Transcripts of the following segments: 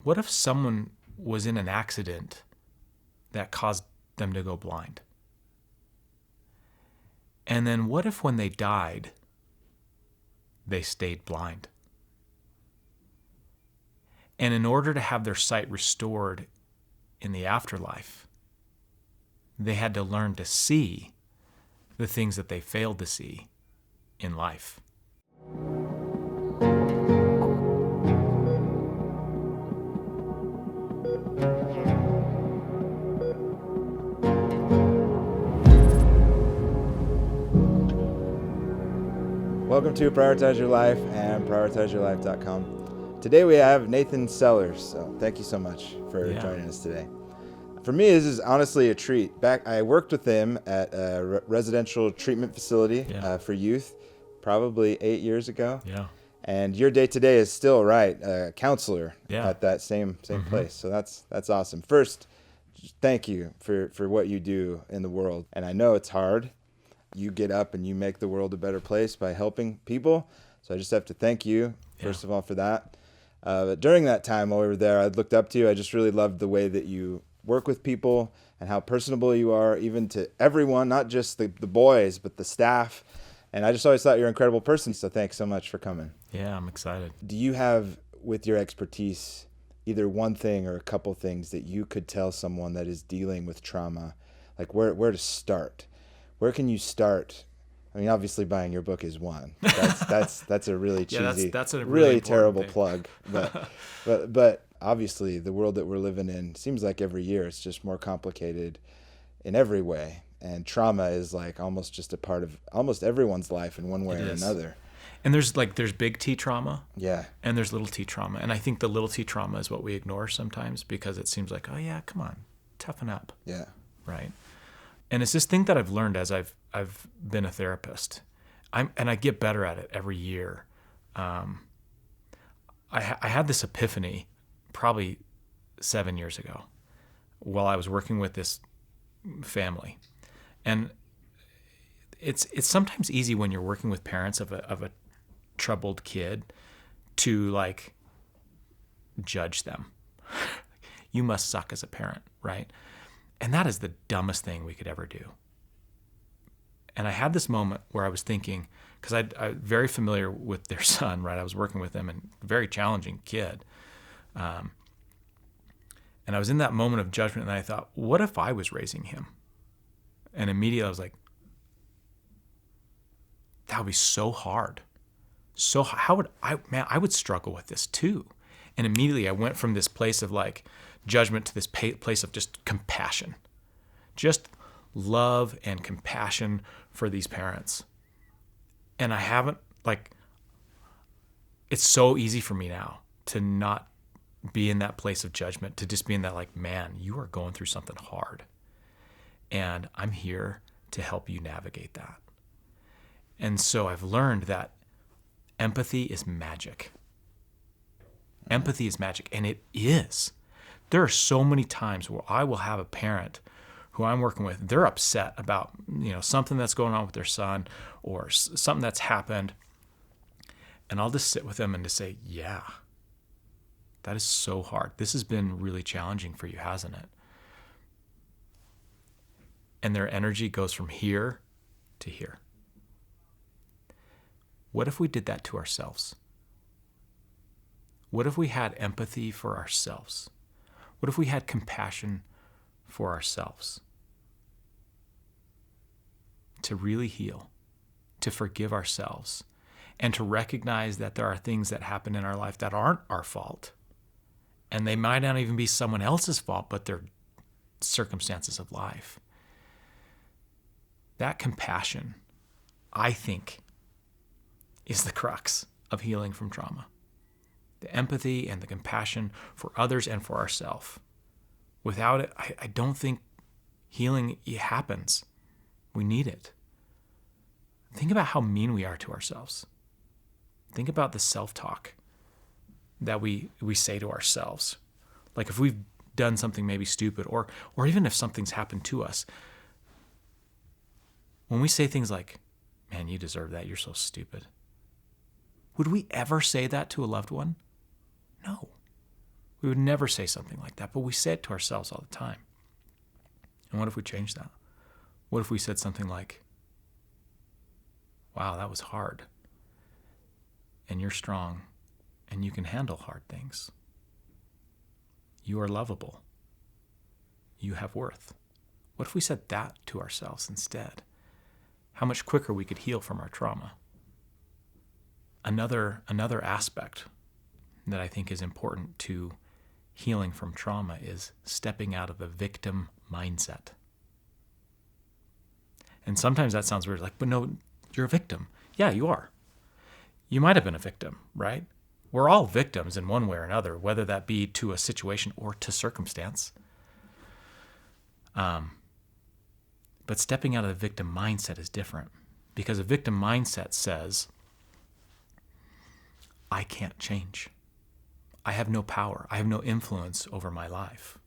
what if someone was in an accident that caused them to go blind? And then what if when they died, they stayed blind? And in order to have their sight restored in the afterlife, they had to learn to see the things that they failed to see in life. Welcome to Prioritize Your Life and PrioritizeYourLife.com. Today we have Nathan Sellers, so thank you so much for joining us today. For me, this is honestly a treat. I worked with him at a residential treatment facility for youth probably 8 years ago. Yeah. And your day-to-day is still a counselor at that same place. So that's awesome. First, thank you for what you do in the world. And I know it's hard. You get up and you make the world a better place by helping people. So I just have to thank you, first of all, for that. But during that time while we were there, I looked up to you. I just really loved the way that you work with people and how personable you are, even to everyone, not just the boys, but the staff. And I just always thought you're an incredible person. So thanks so much for coming. Yeah, I'm excited. Do you have, with your expertise, either one thing or a couple things that you could tell someone that is dealing with trauma, like where to start? Where can you start? I mean, obviously buying your book is one. That's a really cheesy, that's a really terrible thing. plug. But obviously the world that we're living in seems like every year it's just more complicated in every way. And trauma is like almost just a part of almost everyone's life in one way or another. And there's big T trauma. Yeah. And there's little T trauma. And I think the little T trauma is what we ignore sometimes because it seems like, oh yeah, come on, toughen up. Yeah. Right. And it's this thing that I've learned as I've been a therapist. I get better at it every year. I had this epiphany probably 7 years ago while I was working with this family. And it's sometimes easy when you're working with parents of a troubled kid to like judge them. You must suck as a parent, right? And that is the dumbest thing we could ever do. And I had this moment where I was thinking, because I'm very familiar with their son, right? I was working with him, and very challenging kid. And I was in that moment of judgment, and I thought, what if I was raising him? And immediately I was like, that would be so hard. So how would I would struggle with this too. And immediately I went from this place of like judgment to this place of just compassion, just love and compassion for these parents. And I haven't it's so easy for me now to not be in that place of judgment, to just be in that like, man, you are going through something hard. And I'm here to help you navigate that. And so I've learned that empathy is magic. Empathy is magic, and it is. There are so many times where I will have a parent who I'm working with, they're upset about, something that's going on with their son or something that's happened. And I'll just sit with them and just say, yeah, that is so hard. This has been really challenging for you, hasn't it? And their energy goes from here to here. What if we did that to ourselves? What if we had empathy for ourselves? What if we had compassion for ourselves? To really heal, to forgive ourselves, and to recognize that there are things that happen in our life that aren't our fault. And they might not even be someone else's fault, but they're circumstances of life. That compassion, I think, is the crux of healing from trauma. The empathy and the compassion for others and for ourselves. Without it, I don't think healing happens. We need it. Think about how mean we are to ourselves. Think about the self-talk that we say to ourselves. Like if we've done something maybe stupid, or even if something's happened to us, when we say things like, man, you deserve that, you're so stupid. Would we ever say that to a loved one? No. We would never say something like that, but we say it to ourselves all the time. And what if we changed that? What if we said something like, wow, that was hard. And you're strong, and you can handle hard things. You are lovable. You have worth. What if we said that to ourselves instead? How much quicker we could heal from our trauma. Another aspect that I think is important to healing from trauma is stepping out of the victim mindset. And sometimes that sounds weird, like, but no, you're a victim. Yeah, you are. You might have been a victim, right? We're all victims in one way or another, whether that be to a situation or to circumstance. But stepping out of the victim mindset is different, because a victim mindset says, I can't change. I have no power. I have no influence over my life.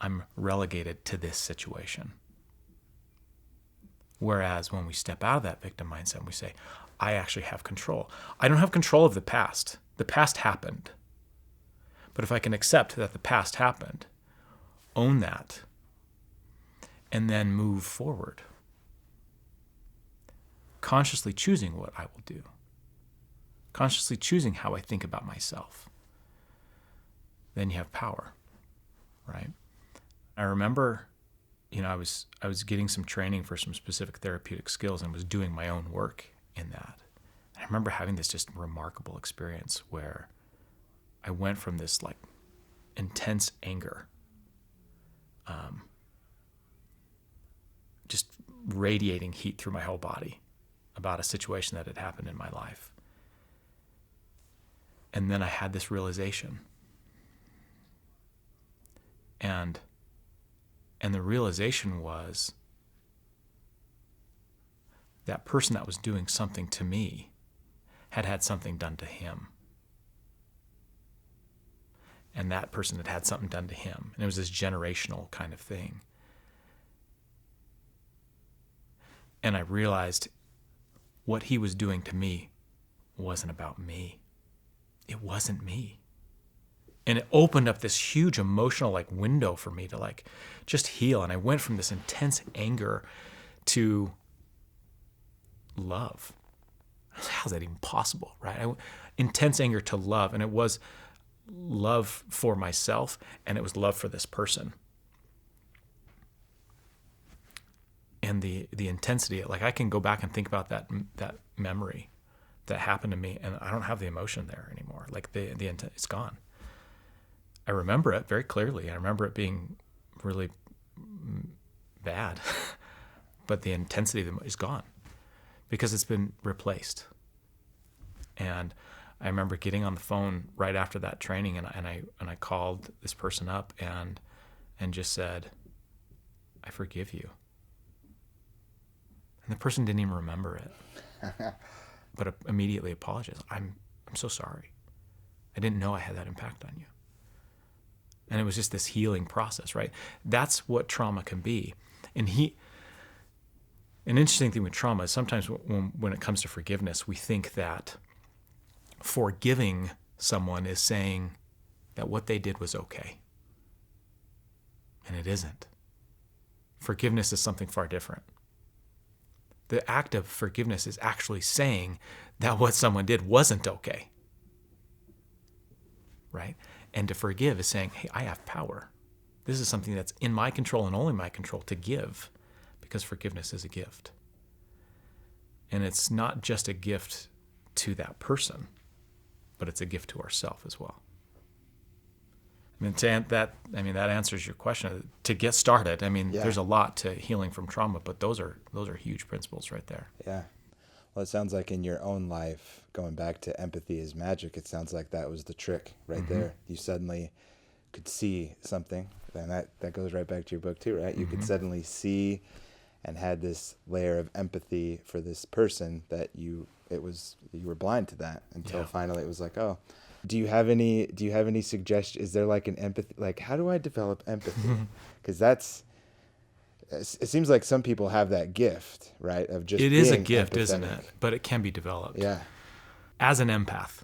I'm relegated to this situation. Whereas when we step out of that victim mindset and we say, I actually have control. I don't have control of the past. The past happened. But if I can accept that the past happened, own that, and then move forward, consciously choosing what I will do, consciously choosing how I think about myself, then you have power, right? I remember, I was getting some training for some specific therapeutic skills and was doing my own work in that. And I remember having this just remarkable experience where I went from this like intense anger, just radiating heat through my whole body about a situation that had happened in my life. And then I had this realization. And the realization was that person that was doing something to me had had something done to him. And that person had had something done to him. And it was this generational kind of thing. And I realized what he was doing to me wasn't about me. It wasn't me. And it opened up this huge emotional window for me to just heal. And I went from this intense anger to love. How's that even possible, right? Intense anger to love. And it was love for myself, and it was love for this person. And the intensity, I can go back and think about that memory that happened to me, and I don't have the emotion there anymore. The intent, it's gone. I remember it very clearly. I remember it being really bad, but the intensity is gone because it's been replaced. And I remember getting on the phone right after that training, and I called this person up and just said, I forgive you. And the person didn't even remember it, but immediately apologized. I'm so sorry. I didn't know I had that impact on you. And it was just this healing process, right? That's what trauma can be. And an interesting thing with trauma is sometimes when it comes to forgiveness, we think that forgiving someone is saying that what they did was okay. And it isn't. Forgiveness is something far different. The act of forgiveness is actually saying that what someone did wasn't okay. Right? And to forgive is saying, hey, I have power. This is something that's in my control and only my control to give, because forgiveness is a gift. And it's not just a gift to that person, but it's a gift to ourselves as well. That answers your question. To get started, There's a lot to healing from trauma, but those are huge principles right there. Yeah. Well, it sounds like in your own life, going back to empathy is magic, it sounds like that was the trick right mm-hmm. there. You suddenly could see something, and that goes right back to your book too, right? Mm-hmm. You could suddenly see and had this layer of empathy for this person that you were blind to that until finally it was like, oh. Do you have any suggestions? Is there an empathy? How do I develop empathy? Because it seems like some people have that gift, right? Of just it is a gift, empathetic. Isn't it? But it can be developed. Yeah. As an empath,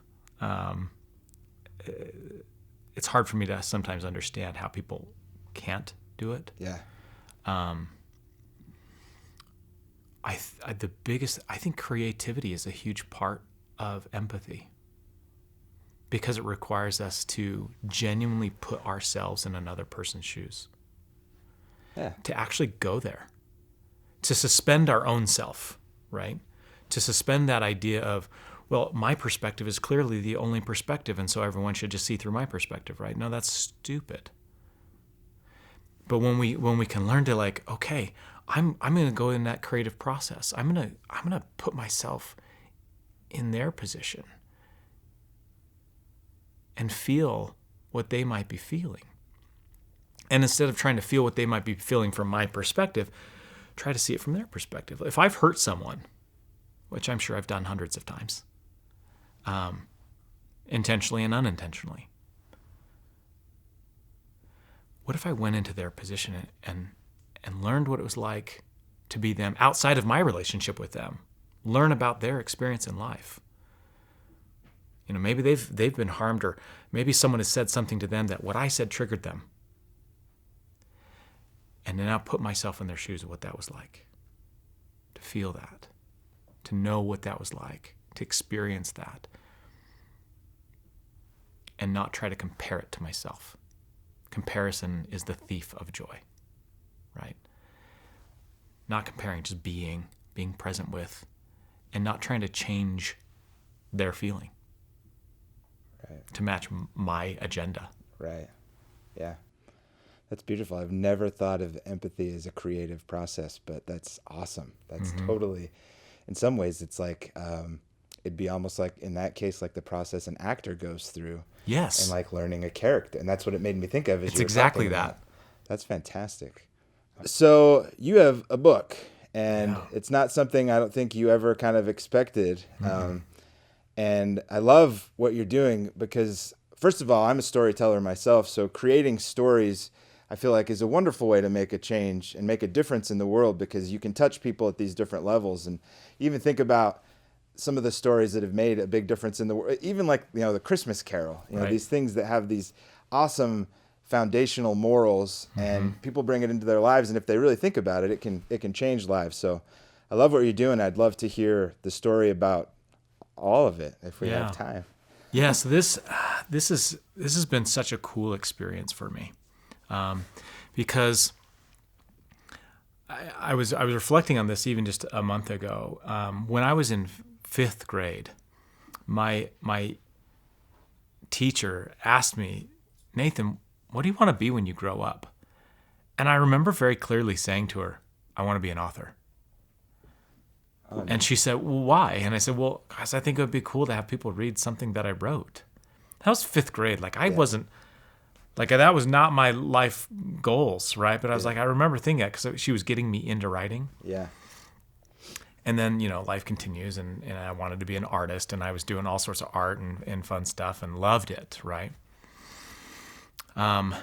it's hard for me to sometimes understand how people can't do it. Yeah. I think creativity is a huge part of empathy, because it requires us to genuinely put ourselves in another person's shoes. Yeah. To actually go there, to suspend our own self, right? To suspend that idea of, well, my perspective is clearly the only perspective, and so everyone should just see through my perspective, right? No, that's stupid. But when we can learn to, like, okay, I'm going to go in that creative process. I'm going to put myself in their position and feel what they might be feeling. And instead of trying to feel what they might be feeling from my perspective, try to see it from their perspective. If I've hurt someone, which I'm sure I've done hundreds of times, intentionally and unintentionally, what if I went into their position and learned what it was like to be them outside of my relationship with them, learn about their experience in life? You know, maybe they've been harmed, or maybe someone has said something to them that what I said triggered them. And then I'll put myself in their shoes of what that was like, to feel that, to know what that was like, to experience that, and not try to compare it to myself. Comparison is the thief of joy, right? Not comparing, just being present with, and not trying to change their feeling, right, to match my agenda. Right. Yeah. That's beautiful. I've never thought of empathy as a creative process, but that's awesome. That's totally, in some ways, it's like, it'd be almost like, in that case, like the process an actor goes through. Yes. And like learning a character. And that's what it made me think of. It's exactly that. That's fantastic. So you have a book, and it's not something I don't think you ever kind of expected. And I love what you're doing because, first of all, I'm a storyteller myself. So creating stories, I feel like, is a wonderful way to make a change and make a difference in the world, because you can touch people at these different levels. And even think about some of the stories that have made a big difference in the world, even like, you know, the Christmas Carol, you know, these things that have these awesome foundational morals, and people bring it into their lives. And if they really think about it, it can change lives. So I love what you're doing. I'd love to hear the story about all of it if we have time. Yeah. So this has been such a cool experience for me. Because I was reflecting on this even just a month ago. When I was in 5th grade, my teacher asked me, "Nathan, what do you want to be when you grow up?" And I remember very clearly saying to her, "I want to be an author." And she said, "Well, why?" And I said, "Well, because I think it would be cool to have people read something that I wrote." That was 5th grade. Like, I wasn't, like, that was not my life goals, right? But I was like, I remember thinking that because she was getting me into writing. Yeah. And then, you know, life continues, and I wanted to be an artist, and I was doing all sorts of art and fun stuff and loved it, right? And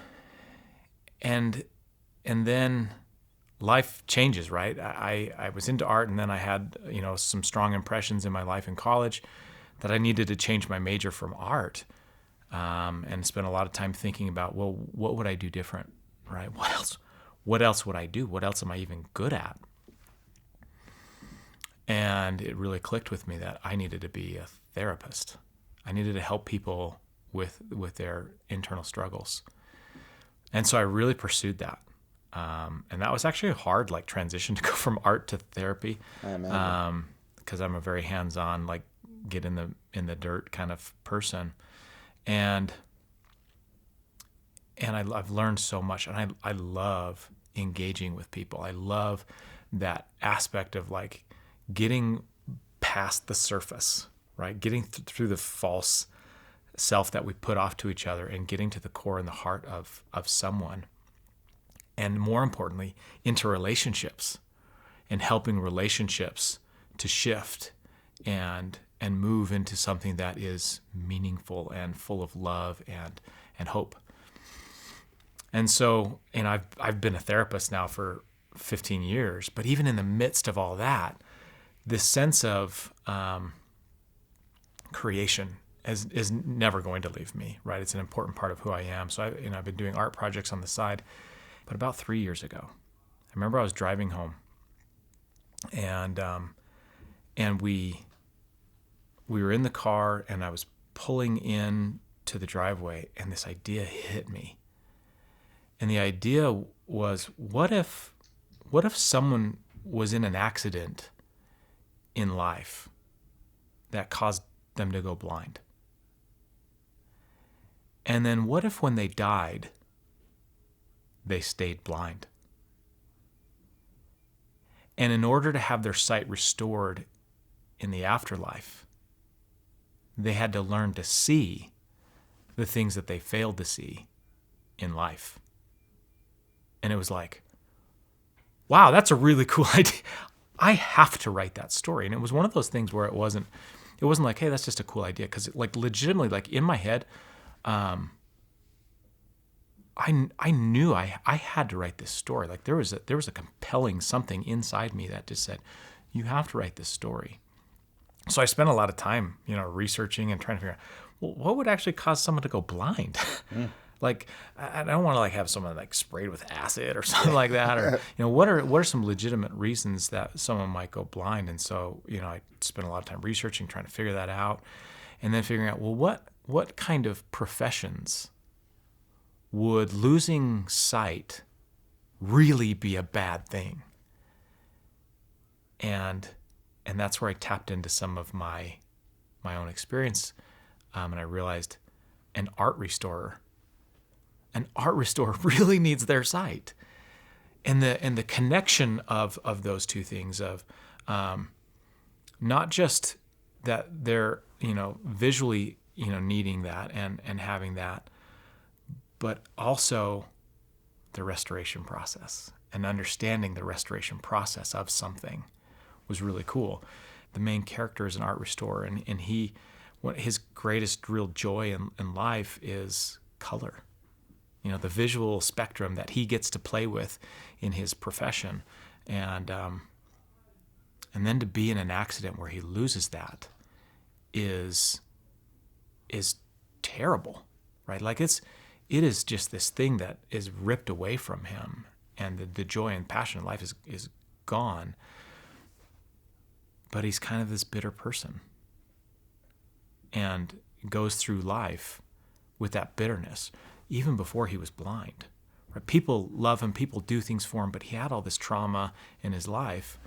then life changes, right? I was into art, and then I had, you know, some strong impressions in my life in college that I needed to change my major from art, and spent a lot of time thinking about, well, what would I do different, right? What else would I do? What else am I even good at? And it really clicked with me that I needed to be a therapist. I needed to help people with their internal struggles. And so I really pursued that. And that was actually a hard, like, transition to go from art to therapy. I imagine. Because I'm a very hands-on, like, get in the dirt kind of person. And I've learned so much, and I love engaging with people. I love that aspect of, like, getting past the surface, right? Getting through the false self that we put off to each other, and getting to the core and the heart of someone. And more importantly, into relationships, and helping relationships to shift and move into something that is meaningful and full of love and hope. And so, and I've been a therapist now for 15 years, but even in the midst of all that, this sense of creation is never going to leave me, right? It's an important part of who I am. So I've been doing art projects on the side. But about 3 years ago, I remember I was driving home, and we were in the car, and I was pulling in to the driveway, and this idea hit me. And the idea was, what if someone was in an accident in life that caused them to go blind? And then what if when they died, they stayed blind? And in order to have their sight restored in the afterlife, they had to learn to see the things that they failed to see in life. And it was like, wow, that's a really cool idea. I have to write that story. And it was one of those things where it wasn't like, hey, that's just a cool idea. Because like legitimately, like in my head, I knew I had to write this story. Like there was a compelling something inside me that just said, you have to write this story. So I spent a lot of time, researching and trying to figure out, well, what would actually cause someone to go blind? Like, I don't want to like have someone like sprayed with acid or something like that, or what are some legitimate reasons that someone might go blind? And so I spent a lot of time researching, trying to figure that out, and then figuring out, well, what kind of professions would losing sight really be a bad thing? And that's where I tapped into some of my own experience, and I realized an art restorer really needs their sight, and the connection of those two things, of not just that they're visually needing that and having that, but also the restoration process and understanding the restoration process of something was really cool. The main character is an art restorer, and his greatest real joy in life is color. The visual spectrum that he gets to play with in his profession, and then to be in an accident where he loses that is terrible, right? Like it is just this thing that is ripped away from him, and the joy and passion in life is gone. But he's kind of this bitter person, and goes through life with that bitterness, even before he was blind. Right? People love him, people do things for him, but he had all this trauma in his life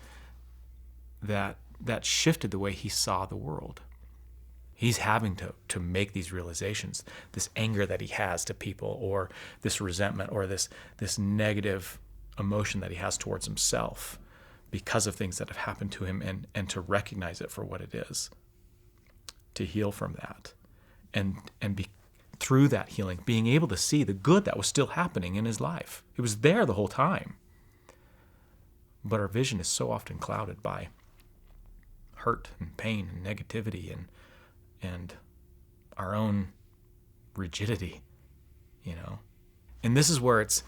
that shifted the way he saw the world. He's having to make these realizations, this anger that he has to people, or this resentment, or this negative emotion that he has towards himself because of things that have happened to him, and to recognize it for what it is, to heal from that, and be through that healing, being able to see the good that was still happening in his life. It was there the whole time. But our vision is so often clouded by hurt and pain and negativity and our own rigidity, And this is where it's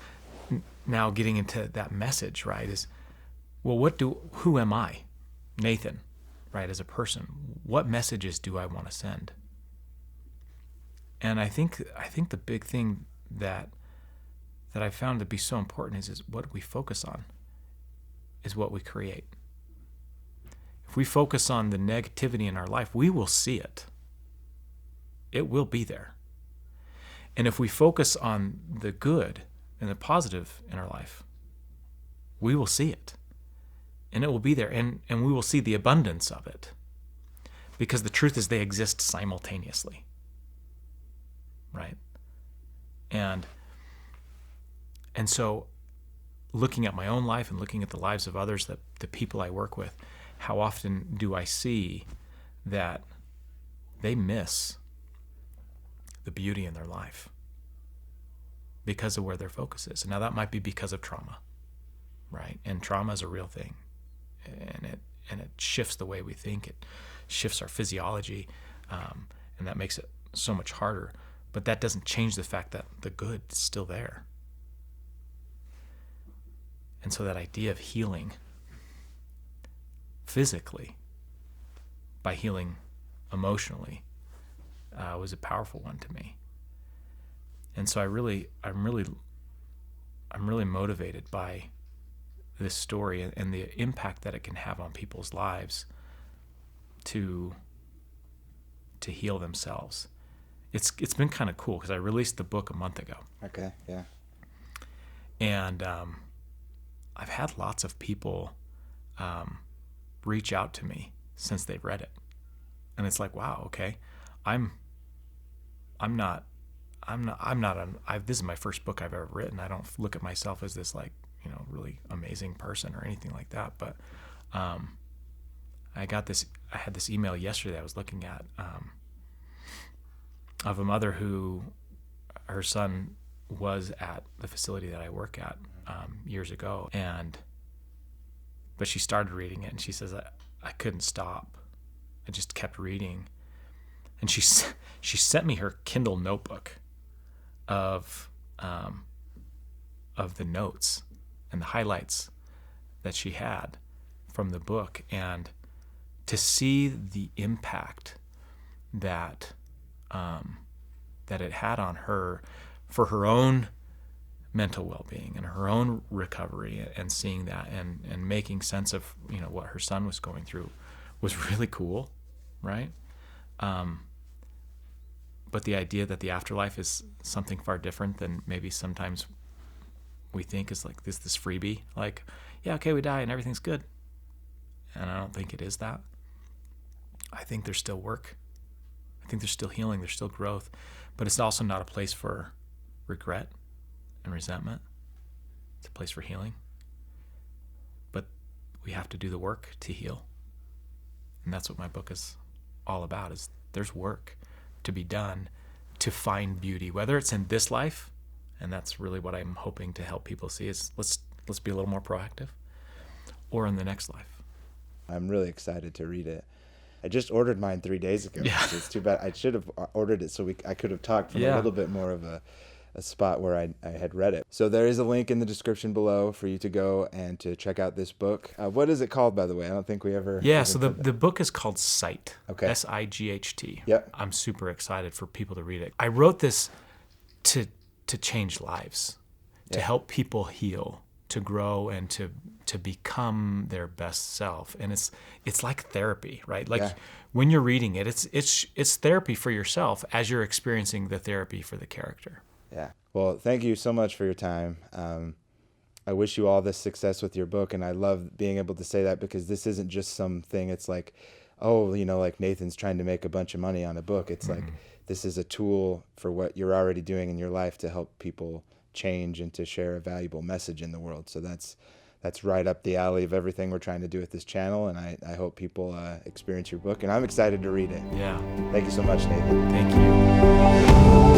now getting into that message, right? Is, well, who am I, Nathan, right, as a person? What messages do I want to send? And I think the big thing that I found to be so important is what we focus on is what we create. If we focus on the negativity in our life, we will see it. It will be there. And if we focus on the good and the positive in our life, we will see it. And it will be there, and we will see the abundance of it. Because the truth is, they exist simultaneously. Right? And so looking at my own life and looking at the lives of others, the people I work with, how often do I see that they miss the beauty in their life because of where their focus is? And now that might be because of trauma, right? And trauma is a real thing. And it shifts the way we think. It shifts our physiology, and that makes it so much harder. But that doesn't change the fact that the good is still there. And so that idea of healing physically by healing emotionally, was a powerful one to me. And so I'm really motivated by this story and the impact that it can have on people's lives to heal themselves. It's been kind of cool because I released the book a month ago. Okay, yeah. And I've had lots of people reach out to me since they've read it, and it's like, wow, okay, this is my first book I've ever written. I don't look at myself as this like, really amazing person or anything like that. But I had this email yesterday I was looking at of a mother who her son was at the facility that I work at years ago, but she started reading it and she says, I couldn't stop. I just kept reading. And she sent me her Kindle notebook of the notes and the highlights that she had from the book, and to see the impact that it had on her for her own mental well-being and her own recovery, and seeing that and making sense of what her son was going through was really cool, right? But the idea that the afterlife is something far different than maybe sometimes we think is like this freebie, like, yeah, okay, we die and everything's good. And I don't think it is that. I think there's still work. I think there's still healing, there's still growth, but it's also not a place for regret and resentment. It's a place for healing. But we have to do the work to heal. And that's what my book is all about, is there's work to be done to find beauty, whether it's in this life, and that's really what I'm hoping to help people see, is let's be a little more proactive, or in the next life. I'm really excited to read it. I just ordered mine 3 days ago. Yeah. It's too bad. I should have ordered it so I could have talked from a little bit more of a spot where I had read it. So there is a link in the description below for you to go and to check out this book. What is it called, by the way? I don't think we ever... Yeah, so the book is called Sight. Okay. S-I-G-H-T. Yep. I'm super excited for people to read it. I wrote this to change lives, to help people heal, to grow, and to become their best self. And it's like therapy, right? Like when you're reading it, it's therapy for yourself as you're experiencing the therapy for the character. Yeah. Well, thank you so much for your time. I wish you all this success with your book, and I love being able to say that, because this isn't just something, it's like, oh, like Nathan's trying to make a bunch of money on a book. It's like, this is a tool for what you're already doing in your life to help people change and to share a valuable message in the world. So that's right up the alley of everything we're trying to do with this channel, and I hope people experience your book, and I'm excited to read it. Yeah. Thank you so much, Nathan. Thank you.